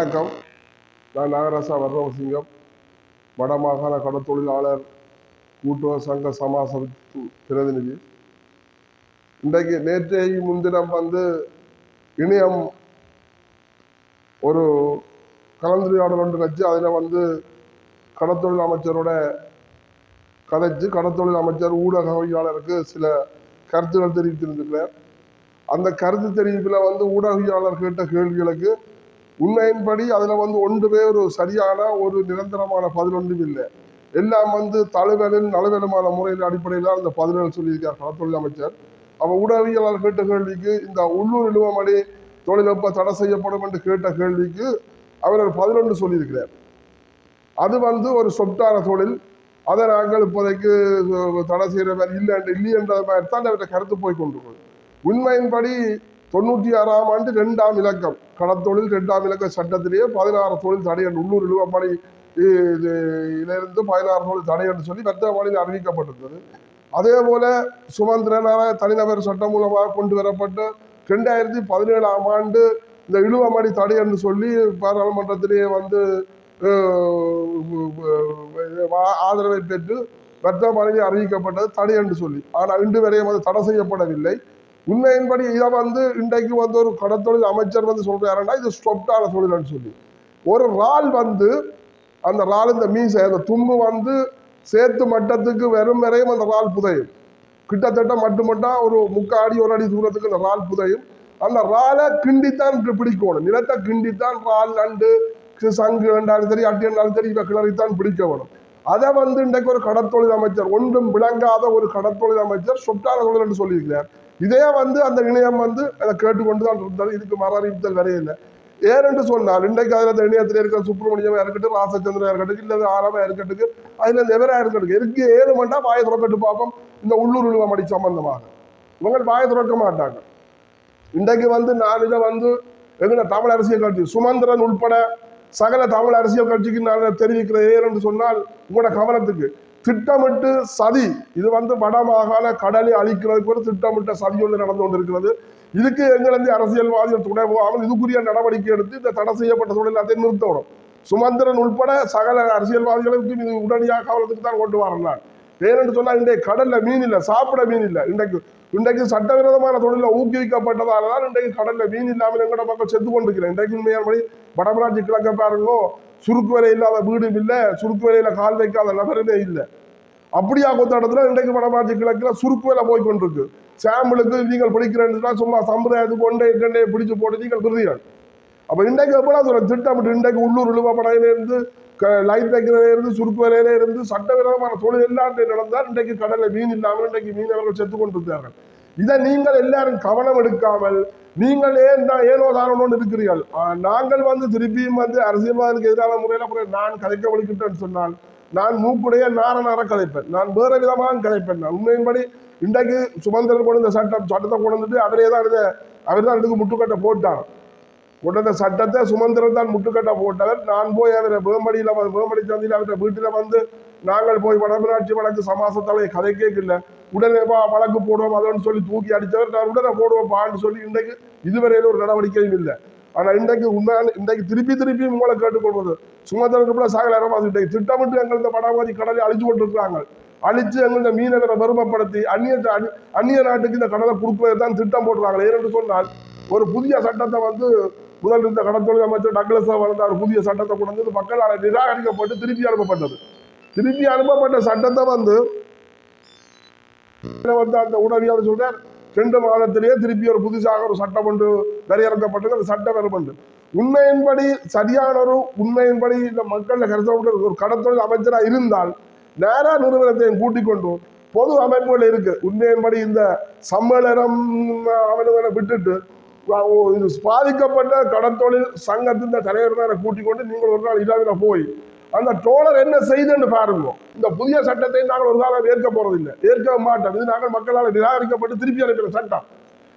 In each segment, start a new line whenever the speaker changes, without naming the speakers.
வணக்கம். நான் நாகராசா வர்ணவசிங்கம், வடமாகாண கடற்தொழிலாளர் கூட்டுறவு சங்க சமாச பிரதிநிதி. இன்றைக்கு நேற்றை முன்தினம் இணையம் ஒரு கலந்துரையாடல் ஒன்று வச்சு அதில் கடற்தொழில் அமைச்சரோட கதைச்சு கடற்தொழில் அமைச்சர் ஊடகவியலாளருக்கு சில கருத்துக்கள் தெரிவித்திருக்கிறார். அந்த கருத்து தெரிவிப்பில் ஊடகவியலாளர் கேட்ட கேள்விகளுக்கு உண்மையின்படி அதில் ஒன்றுமே ஒரு சரியான ஒரு நிரந்தரமான பதில் ஒன்றும் இல்லை. எல்லாம் தழுவலில் நழுவலுமான முறையில் அடிப்படையில் அந்த பதில்கள் சொல்லியிருக்கார் கடற்தொழில் அமைச்சர். அவன் ஊடகவியலாளர் கேட்ட கேள்விக்கு இந்த உள்ளூர் இழுவமணி தொழில் எப்ப தடை செய்யப்படும் என்று கேட்ட கேள்விக்கு அவர் ஒரு பதிலொன்று சொல்லியிருக்கிறார். அது ஒரு சொட்டான தொழில், அதை நாங்கள் இப்போதைக்கு தடை செய்கிற மாதிரி இல்லை என்ற மாதிரி தான் அவற்றை கருத்து போய் கொண்டிருக்கிறது. உண்மையின்படி 96ஆம் ஆண்டு 2ஆம் இலக்கம் கடற்தொழில் 2ஆம் இலக்க சட்டத்திலேயே 16 தொழில் தடை என்று உள்ளூர் இழுவமணி இலிருந்து 16 தொழில் தடை என்று சொல்லி வர்த்தமானியில் அறிவிக்கப்பட்டிருந்தது. அதே போல சுமந்திரனான தனிநபர் சட்டம் மூலமாக கொண்டு வரப்பட்டு 2017ஆம் ஆண்டு இந்த இழுவமணி தடை என்று சொல்லி பாராளுமன்றத்திலேயே ஆதரவை பெற்று வர்த்தமானியில் அறிவிக்கப்பட்டது தடை என்று சொல்லி. ஆனால் இன்று வரையும் அது தடை செய்யப்படவில்லை. உண்மையின்படி இதை இன்றைக்கு ஒரு கடற்தொழில் அமைச்சர் சொல்றாருன்னா இது ஸ்டொப்டான தொழில்னு சொல்லி ஒரு ரால் அந்த ரால் இந்த மீசை அந்த தும்பு சேர்த்து மட்டத்துக்கு வெறும் வரையும் அந்த ரால் புதையும். கிட்டத்தட்ட மட்டுமட்டா ஒரு 3 அடி 1 அடி தூரத்துக்கு அந்த ரால் புதையும். அந்த ராலை கிண்டித்தான் பிடிக்கணும், நிலத்தை கிண்டித்தான் ரால் நண்டு சங்கு என்றாலும் சரி அட்டி என்றாலும் சரி இவை கிளறித்தான் பிடிக்க வேணும். அதை இன்றைக்கு ஒரு கடற்தொழில் அமைச்சர், ஒன்றும் விளங்காத ஒரு கடற்தொழில் அமைச்சர் சொட்டான தொழில் என்று சொல்லியிருக்கிறார். இதே அந்த இணையம் அதை கேட்டுக்கொண்டுதான் இருந்தது. இதுக்கு மறு அறிவித்தல் வரையில்லை. ஏனென்று சொன்னால் இன்றைக்கு அதில் இணையத்தில் இருக்கிற சுப்பிரமணியமா இருக்கட்டும், ராசச்சந்திரா இருக்கட்டும், இல்லது ஆரமா இருக்கட்டும், அதுல நெவரா இருக்கட்டும், இருக்கு 7 மண்டா வாயை துறக்கட்டு பார்ப்போம். இந்த உள்ளூர் இழுவமணி சம்பந்தமாக இவங்க வாயை துறக்க மாட்டாங்க. இன்றைக்கு நான் இதை எங்க தமிழ் அரசியல் கட்சி சுமந்திரன் உட்பட சகல தமிழ் அரசியல் கட்சிக்கு நான் தெரிவிக்கிற ஏன்னு சொன்னால் உங்களோட கவனத்துக்கு திட்டமிட்டு சதி இது வடமாகாண கடலை அழிக்கிறதுக்கு ஒரு திட்டமிட்ட சதி ஒன்று நடந்து கொண்டிருக்கிறது. இதுக்கு எங்கிருந்து அரசியல்வாதிகள் துணை போகாமல் இதுக்குரிய நடவடிக்கை எடுத்து இந்த தடை செய்யப்பட்ட சூழல் அதை நிறுத்தணும். சுமந்திரன் உட்பட சகல அரசியல்வாதிகளுக்கு இது உடனடியாக கவனத்துக்கு தான் கொண்டு வரலாம். ஏனென்று சொன்னால் இன்றைக்கு கடல்ல மீன் இல்லை, சாப்பிட மீன் இல்லை. இன்றைக்கு சட்டவிரோதமான தொழில ஊக்குவிக்கப்பட்டதால தான் இன்றைக்கு கடல்ல மீன் இல்லாமல் எங்கட மக்கள் செத்து கொண்டிருக்கிறேன். இன்றைக்கு உண்மையானபடி வடமராட்சி கிழக்க பாருங்கோ, சுருக்கு வேலை இல்லாத வீடும் இல்லை, சுருக்கு வேலையில கால் வைக்காத நபருமே இல்லை. அப்படியா கொத்தாடத்துல இன்றைக்கு வடமராட்சி கிழக்குல சுருக்கு வேலை போய் கொண்டிருக்கு. சாம்பிளுக்கு நீங்கள் பிடிக்கிறேன்னா சும்மா சம்பிரதாயத்துக்கு கொண்டே பிடிச்சு போட்டு நீங்கள் விடுறீர்கள். அப்ப இன்றைக்கு எப்படா திட்டமிட்டு இன்றைக்கு உள்ளூர் இழுவப்படையிலிருந்து லைட் வைக்கிறதிலிருந்து சுருக்கு வேலையில இருந்து சட்டவிரோதமான தொழில் எல்லாத்தையும் நடந்தால் இன்றைக்கு கடல்ல மீன் இல்லாமல் இன்றைக்கு மீனவர்கள் செத்து கொண்டிருக்கிறார்கள். இதை நீங்கள் எல்லாரும் கவனம் எடுக்காமல் நீங்கள் ஏனோ தானோன்னு இருக்கிறீர்கள். நாங்கள் திருப்பியும் அரசியல்வாதிகளுக்கு எதிரான முறையில நான் கதைக்க வலிக்கிட்டேன்னு சொன்னால் நான் மூக்குடைய நார கதைப்பேன், நான் வேற விதமாக கதைப்பேன். நான் உண்மையின்படி இன்றைக்கு சுமந்திரன் கொண்டு இந்த சட்டத்தை கொண்டு வந்துட்டு அவர் தான் இதுக்கு முட்டுக்கட்டை போட்டார். கொண்ட சட்டத்தை சுமந்திரன் தான் முட்டுக்கட்டை போட்டவர். நான் போய் அவரை வேம்படி சந்தியில் அவரை வீட்டில் நாங்கள் போய் வடமராட்சி வழக்கு சமாசத்தலை கதை கேட்கல, உடனே வழக்கு போடுவோம் அதோன்னு சொல்லி தூக்கி அடித்தவர். நான் உடனே போடுவோம் பான்னு சொல்லி இன்றைக்கு இதுவரையில ஒரு நடவடிக்கையும் இல்லை. ஆனா இன்றைக்கு திருப்பி உங்களை கேட்டுக்கொள்வது சுமந்திரனுக்குள்ள சாகல இன்றைக்கு திட்டமிட்டு எங்கள் இந்த வடமாதி கடலை அழிச்சு கொண்டிருக்கிறாங்க. அழிச்சு எங்கள் மீனவரை வறுமைப்படுத்தி அந்நிய நாட்டுக்கு இந்த கடலை கொடுக்குறது தான் திட்டம் போடுறாங்க. ஏனென்று சொன்னால் ஒரு புதிய சட்டத்தை முதல் இருந்த கடற்தொழில் அமைச்சர் டக்ளஸ் வளர்ந்தார். புதிய சட்டத்தை கொண்டு வந்து மக்களால் நிராகரிக்கப்பட்டு திருப்பி அனுப்பப்பட்டது. திருப்பி அனுப்பப்பட்ட சட்டத்தை அந்த உடவியாளர் சொல்றார் 2 மாதத்திலேயே திருப்பி ஒரு புதுசாக ஒரு சட்டம் ஒன்று வரையறுக்கப்பட்டது. அந்த சட்டம் வரும்பண்டு உண்மையின்படி உண்மையின்படி இந்த மக்கள் கருத்து ஒரு கடற்தொழில் அமைச்சராக இருந்தால் நேரா நிறுவனத்தை கூட்டிக் கொண்டு பொது அமைப்புகள் இருக்கு. உண்மையின்படி இந்த சம்மேளனம் அவனை விட்டுட்டு இது பாதிக்கப்பட்ட கடற்தொழில் சங்கத்தின் தலைவர்களை கூட்டிக் கொண்டு நீங்கள் ஒரு நாள் இல்லாவில போய் அந்த டோலர் என்ன செய்துன்னு பாருங்க. இந்த புதிய சட்டத்தை நாங்கள் ஒரு காலம் ஏற்க போறதில்லை, ஏற்க மாட்டோம். இது நாங்கள் மக்களால் நிராகரிக்கப்பட்டு திருப்பி அனுப்பின சட்டம்.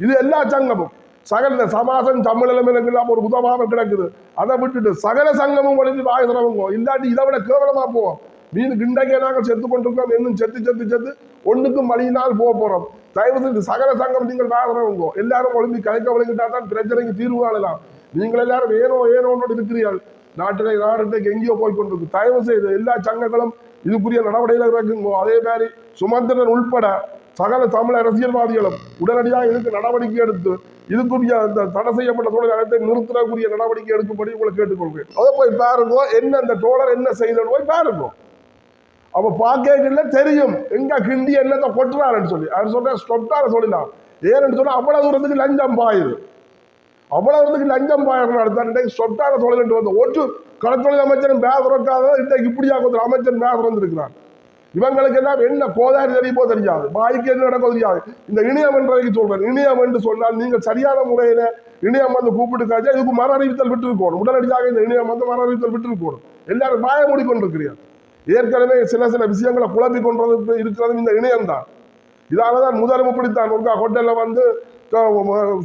இது எல்லா சங்கமும் சகல சமாசம் தமிழெல்லாம் ஒரு உதவாம கிடக்குது. அதை விட்டுட்டு சகல சங்கமும் ஒழிஞ்சு வாய் தரவுங்க. இல்லாட்டி இதை விட கேவலமா போவோம். மீன் கிண்டக்கே நாங்கள் செத்து கொண்டிருக்கோம், இன்னும் செத்து ஒன்றுக்கும் வழியினால் போறோம். தயவு செஞ்சு சகல சங்கம் நீங்கள் வாங்குறவங்க எல்லாரும் ஒழுங்கி கலைக்க ஒழுங்கிட்டா தான் பிரச்சனைக்கு தீர்வு காணலாம். நீங்கள் எல்லாரும் ஏனோன்னு இருக்கிறீர்கள். நாடு எங்கேயோ போய் கொண்டிருக்கு. தயவு செய்து எல்லா சங்கங்களும் இதுக்குரிய நடவடிக்கைகள் இருக்குங்கோ. அதே மாதிரி சுமந்திரன் உள்பட சகல தமிழ் அரசியல்வாதிகளும் உடனடியாக இதுக்கு நடவடிக்கை எடுத்து இதுக்குரிய அந்த தடை செய்யப்பட்ட தொழிலாளத்தை நிறுத்தக்கூடிய நடவடிக்கை எடுக்கும்படி உங்களை கேட்டுக்கொள்கிறேன். அதை போய் பாருங்க, என்ன அந்த டோலர் என்ன செய்யணும் போய் பாருங்க. அப்ப பார்க்கல தெரியும் எங்க கிண்டி என்னத்தை கொட்டுறாருன்னு சொல்லி. அவர் சொல்ற ஸ்டொப்டார சொல்லலாம். ஏன்னு சொன்னா அவ்வளவு தூரத்துக்கு லஞ்சம் பாயுது. அவ்வளவு தூரத்துக்கு லஞ்சம் பாயிரம் நடத்தான். ஸ்டொப்டார தொழில் வந்து ஒற்று கடற்தொழில் அமைச்சரும் பேர் திறக்காத இன்றைக்கு இப்படியா கொஞ்சம் அமைச்சர் பேர் திறந்திருக்கிறார். இவங்களுக்கு எல்லாம் என்ன கோதாரி தெரியுமோ தெரியாது, பாய்க்கு என்ன நடக்கும் தெரியாது. இந்த இணையம் என்றதைக்கு சொல்றேன். இணையம் என்று சொன்னால் நீங்கள் சரியான முறையில இணையம் வந்து கூப்பிட்டு காய்ச்சா இதுக்கு மர அறிவித்தல் விட்டு இருக்கணும். உடனடியாக இந்த இணையம் வந்து மர அறிவித்தல் விட்டு இருக்கணும். எல்லாரும் பாய மூடிக்கொண்டிருக்கிறீர்கள். ஏற்கனவே சில குழப்பி கொண்டு இருக்கிறது இந்த இணையம் தான். இதாலதான் முதலும் இப்படித்தான் ஒரு ஹோட்டல்ல வந்து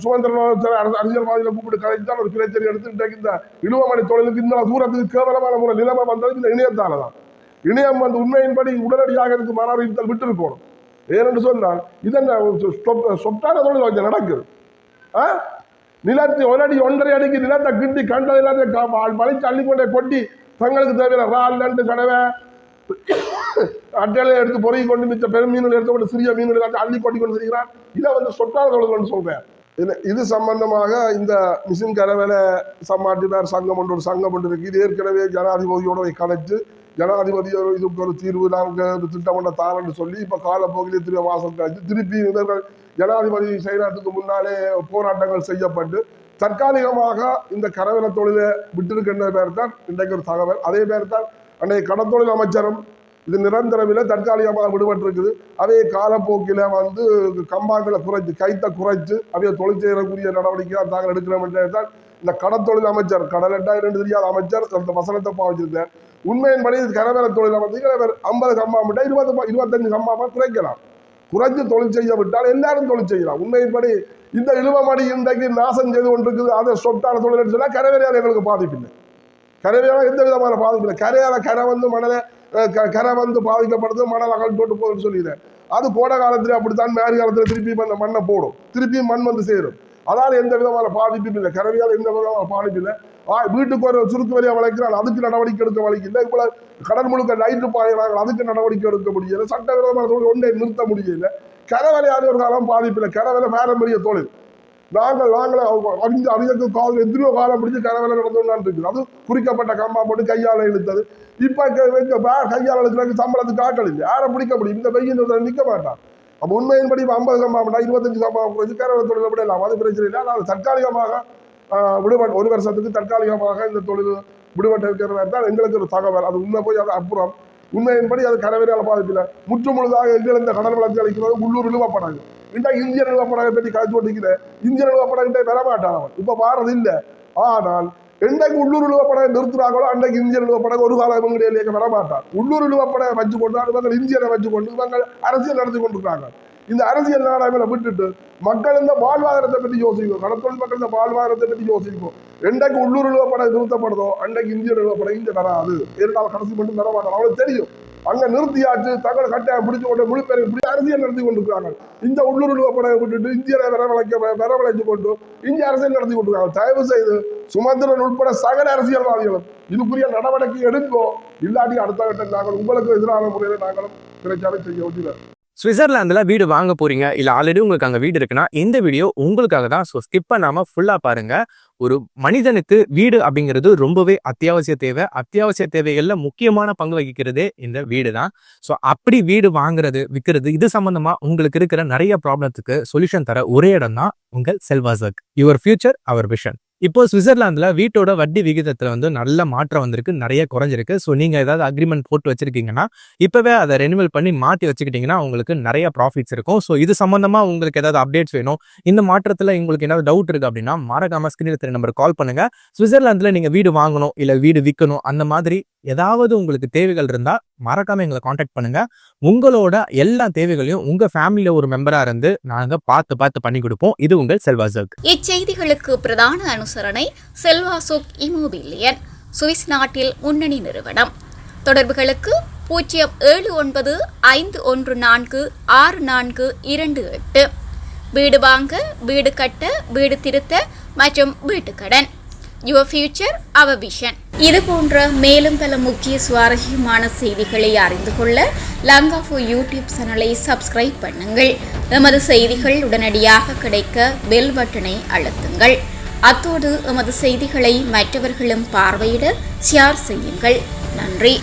சுதந்திர அரசியல்வாதிகளை கூப்பிட்டு கலைத்தான் ஒரு பிரச்சனை எடுத்து இன்றைக்கு இந்த இழுவமணி தொழிலுக்கு இந்த தூரத்துக்கு கேவலமான முறை நிலைமை வந்தது இந்த இணையத்தாலதான். இணையம் வந்து உண்மையின்படி உடனடியாக இதுக்கு மர அறிவித்தல் விட்டு இருக்கணும். ஏனென்று சொன்னால் இதென்ன சொட்டான தொழில் கொஞ்சம் நடக்குது. நிலத்தை ஒரு அடி 1.5 அடிக்கு நிலத்தை கிண்டி கண்டது எல்லாத்தையும் மலைச்சு அள்ளிக்கொண்டே கொட்டி தங்களுக்கு தேவையான ரால் நண்டு கடவை அட்டையில எடுத்து பொறுகி கொண்டு மிச்ச பெரும் மீன்கள் எடுத்துக்கொண்டு சிறிய மீன்கள் அள்ளி கொட்டி கொண்டு செய்கிறார். இதை வந்து சொட்டான தொழில்னு சொல்றேன். இது சம்பந்தமாக இந்த மிஷின் கரவேல சம்மாட்டி பேர் சங்கம் ஒன்று ஒரு சங்கம் ஒன்று இருக்கு. இது ஏற்கனவே ஜனாதிபதியோட கலைச்சு ஜனாதிபதி இதுக்கு ஒரு தீர்வு நாங்கள் திட்டம் கொண்ட தாரன்னு சொல்லி இப்ப காலப்போக்கிலே திரும்ப வாசல் கழிச்சு திருப்பி இவர்கள் ஜனாதிபதி செய்யறதுக்கு முன்னாலே போராட்டங்கள் செய்யப்பட்டு தற்காலிகமாக இந்த கரவேல தொழிலை விட்டிருக்கின்ற பேர் தான் இன்றைக்கு ஒரு தகவல். அதே பேர் தான் அன்றைய கடத்தொழில் அமைச்சரும் இது நிரந்தரவில தற்காலிகமாக விடுபட்டிருக்குது. அதே காலப்போக்கில வந்து கம்பாக்களை குறைச்சு கைத்தை குறைச்சு அவைய தொழில் செய்யக்கூடிய நடவடிக்கையாக தாங்கள் எடுக்கிறோம். தான் இந்த கடத்தொழில் அமைச்சர் கடலட்டா இரண்டு தெரியாத அமைச்சர் அந்த வசனத்தை பாவிச்சிருக்கார். உண்மையின்படி கரவேல தொழில் அமைச்சர் 50 கம்பா விட்டா 25 கம்பாமா குறைக்கலாம். குறைஞ்சு தொழில் செய்ய விட்டால் எல்லாரும் தொழில் செய்யலாம். உண்மையின்படி இந்த இழுவமடி இன்றைக்கு நாசம் செய்து கொண்டிருக்குது. அதை சொட்டான தொழில் சொன்னா கரவேலையால் எங்களுக்கு பாதிப்பில்லை. கரையால எந்த விதமான பாதிப்பு இல்லை. கரையால கரை வந்து மணலை கரை வந்து பாதிக்கப்படுறது மணல் அகல் போட்டு போகுதுன்னு சொல்லிடுறேன். அது கோடை காலத்துல அப்படித்தான், மேரி காலத்துல திருப்பி அந்த மண்ணை போடும், திருப்பி மண் வந்து சேரும். அதால எந்த விதமான பாதிப்பும் இல்லை. கரவையால் எந்த விதமான பாதிப்பு இல்லை. வீட்டுக்கு ஒரு சுருக்கு வழியா வளைக்கிறாங்க, அதுக்கு நடவடிக்கை எடுக்க வலிக்கல. இப்போ கடல் முழுக்க லைட்டு பாயிறாங்க, அதுக்கு நடவடிக்கை எடுக்க முடியல. சட்ட விதமான தொழில் ஒன்றை நிறுத்த முடியல. கரவலையாத ஒரு காலம் பாதிப்பு இல்லை. கரவலை பாரம்பரிய தொழில். நாங்கள் அதிக காலம் எத்தனையோ காலம் பிடிச்சி கரவேலை நடந்தோம்னான் இருக்குது. அது குறிக்கப்பட்ட கம்பா போட்டு கையால் இழுத்தது. இப்ப கையால் இழுக்கிறதுக்கு சம்பளத்துக்கு ஆட்கள் இல்லை. யாரை பிடிக்க முடியும்? இந்த வெயில் நிற்க மாட்டான். அப்ப உண்மையின்படி 50 கம்பா பண்ணா 25 கம்பா குறைச்சி கரவேலை தொழில் விடலாம். அது பிரச்சனை இல்லை. ஆனால் தற்காலிகமாக விடுபட்டு 1 வருஷத்துக்கு தற்காலிகமாக இந்த தொழில் விடுபட்டு இருக்கிற தான் எங்களுக்கு ஒரு தகவல். அது உண்மை போய் அது அப்புறம் உண்மையின்படி அது கரவேலையால் பாதிப்பில்லை. முற்று முழுதாக எங்கள் இந்த கடல் வளர்ச்சி அளிக்கிறது உள்ளூர் நிறுவப்படாது. இந்திய நிறுவப்படாத பற்றி கழிச்சு ஓட்டிக்கல. இந்திய நிறுவப்படகிட்ட பெறமாட்டான் அவன். இப்ப வாரது இல்லை. ஆனால் என்றைக்கு உள்ளூர் நிறுவப்படகை நிறுத்துறாங்களோ அன்றைக்கு இந்திய நிறுவப்படகை ஒரு காலம் இவங்களுடைய வரமாட்டான். உள்ளூர் நிறுவப்படகை வச்சு கொண்டு இவங்க இந்தியனை வச்சு கொண்டு இவங்க அரசியல் நடத்தி கொண்டிருக்காங்க. இந்த அரசியல் நாடாமல விட்டுட்டு மக்கள் இந்த வாழ்வாதாரத்தை பற்றி யோசிக்கும். கடற்தொழில் மக்கள் இந்த வாழ்வாதாரத்தை பற்றி யோசிக்கும். என்றைக்கு உள்ளூர் நிறுவப்படகை நிறுத்தப்படுதோ அன்றைக்கு இந்திய நிறுவப்படகை இங்க வராது. ஏற்கால கடைசி மட்டும் வரமாட்டான். அவங்களுக்கு தெரியும். அங்க நிறுத்தியாச்சு தங்களை கட்டாயம் பிடிச்சு கொண்டு முழுப்பெரிய அரசியல் நடத்தி கொண்டிருக்கிறாங்க. இந்த உள்ளூர் நிறுவப்படகை விட்டுட்டு இந்தியரை வரவழைச்சு கொண்டு இந்திய அரசியல் நடத்தி கொண்டிருக்காங்க. தயவு செய்து சுமந்திரன் உட்பட சகல அரசியல்வாதிகளும் இதுக்குரிய நடவடிக்கை எடுங்கோ. இல்லாட்டி அடுத்த கட்ட நாங்கள் உங்களுக்கு எதிரான முறையில் நாங்களும் பிரச்சாரம் செய்ய வேண்டியது.
சுவிட்சர்லாந்துல வீடு வாங்க போறீங்க, இல்ல ஆல்ரெடி உங்களுக்கு அங்க வீடு இருக்குன்னா இந்த வீடியோ உங்களுக்காக தான். ஸோ ஸ்கிப் பண்ணாம ஃபுல்லா பாருங்க. ஒரு மனிதனுக்கு வீடு அப்படிங்கிறது ரொம்பவே அத்தியாவசிய தேவை. அத்தியாவசிய தேவைகள்ல முக்கியமான பங்கு வகிக்கிறதே இந்த வீடு தான். ஸோ அப்படி வீடு வாங்குறது விற்கிறது இது சம்பந்தமா உங்களுக்கு இருக்கிற நிறைய ப்ராப்ளத்துக்கு சொல்யூஷன் தர ஒரே இடம் தான் உங்கள் செல்வாசக். Your future our vision. இப்போ சுவிட்சர்லாந்துல வீட்டோட வட்டி விகிதத்துல வந்து நல்ல மாற்றம் வந்திருக்கு, நிறைய குறைஞ்சிருக்கு. ஸோ நீங்க ஏதாவது அக்ரிமெண்ட் போட்டு வச்சிருக்கீங்கன்னா இப்பவே அதை ரெனிவல் பண்ணி மாற்றி வச்சுக்கிட்டீங்கன்னா உங்களுக்கு நிறைய ப்ராஃபிட்ஸ் இருக்கும். ஸோ இது சம்பந்தமா உங்களுக்கு ஏதாவது அப்டேட்ஸ் வேணும், இந்த மாற்றத்துல உங்களுக்கு ஏதாவது டவுட் இருக்கு அப்படின்னா மறக்காம ஸ்கிரீன்ல தெரிய நம்பர் கால் பண்ணுங்க. சுவிட்சர்லாந்துல நீங்க வீடு வாங்கணும் இல்ல வீடு விற்கணும் அந்த மாதிரி ஏதாவது உங்களுக்கு தேவைகள் இருந்தா மறக்காம எங்களை காண்டாக்ட் பண்ணுங்க. உங்களோட எல்லா தேவைகளையும் உங்க ஃபேமிலியில ஒரு மெம்பரா இருந்து நாங்க பார்த்து பண்ணி கொடுப்போம். இது உங்கள் செல்வாசக்.
இச்செய்திகளுக்கு பிரதான அனுசரணை செல்வாசோக் இமோபிலியன், சுவிஸ் நாட்டில் முன்னணி நிறுவனம். தொடர்புகளுக்கு 07951464428. வீடு வாங்க, வீடு கட்ட, வீடு திருத்த மற்றும் வீட்டுக்கடன் Your future, our vision. இது போன்ற மேலும் பல முக்கிய சுவாரஸ்யமான செய்திகளை அறிந்து கொள்ள லங்காஃபோ யூடியூப் சேனலை சப்ஸ்கிரைப் பண்ணுங்கள். எமது செய்திகள் உடனடியாக கிடைக்க பெல் பட்டனை அழுத்துங்கள். அத்தோடு எமது செய்திகளை மற்றவர்களும் பார்வையிட ஷேர் செய்யுங்கள். நன்றி.